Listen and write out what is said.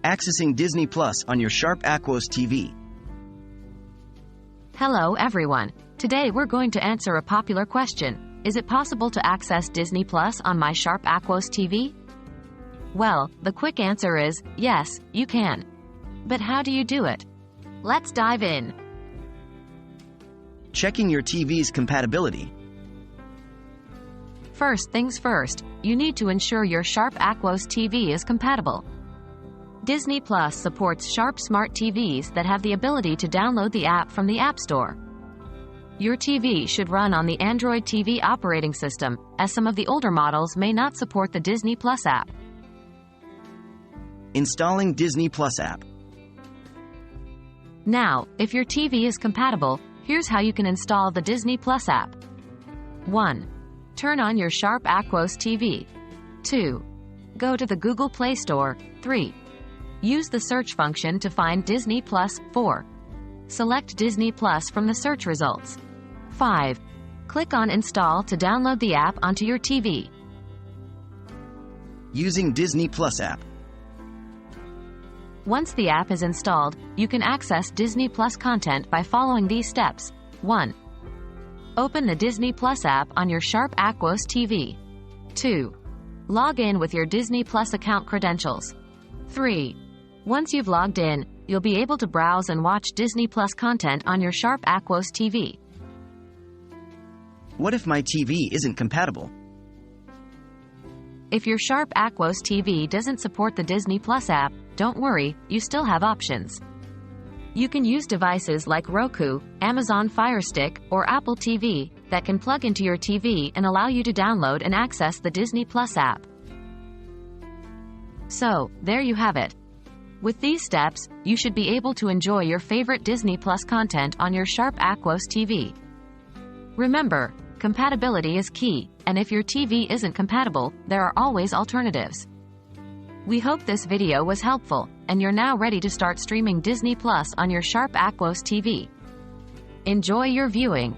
Accessing Disney Plus on your Sharp Aquos TV. Hello everyone. Today we're going to answer a popular question. Is it possible to access Disney Plus on my Sharp Aquos TV? Well, the quick answer is, yes, you can. But how do you do it? Let's dive in. Checking your TV's compatibility. First things first, you need to ensure your Sharp Aquos TV is compatible. Disney Plus supports Sharp Smart TVs that have the ability to download the app from the App Store. Your TV should run on the Android TV operating system, as some of the older models may not support the Disney Plus app. Installing Disney Plus app. Now, if your TV is compatible, here's how you can install the Disney Plus app. 1. Turn on your Sharp Aquos TV. 2. Go to the Google Play Store. 3. Use the search function to find Disney Plus. 4. Select Disney Plus from the search results. 5. Click on Install to download the app onto your TV. Using Disney Plus app. Once the app is installed, you can access Disney Plus content by following these steps. 1. Open the Disney Plus app on your Sharp Aquos TV. 2. Log in with your Disney Plus account credentials. 3. Once you've logged in, you'll be able to browse and watch Disney Plus content on your Sharp Aquos TV. What if my TV isn't compatible? If your Sharp Aquos TV doesn't support the Disney Plus app, don't worry, you still have options. You can use devices like Roku, Amazon Fire Stick, or Apple TV that can plug into your TV and allow you to download and access the Disney Plus app. So, there you have it. With these steps, you should be able to enjoy your favorite Disney Plus content on your Sharp Aquos TV. Remember, compatibility is key, and if your TV isn't compatible, there are always alternatives. We hope this video was helpful, and you're now ready to start streaming Disney Plus on your Sharp Aquos TV. Enjoy your viewing.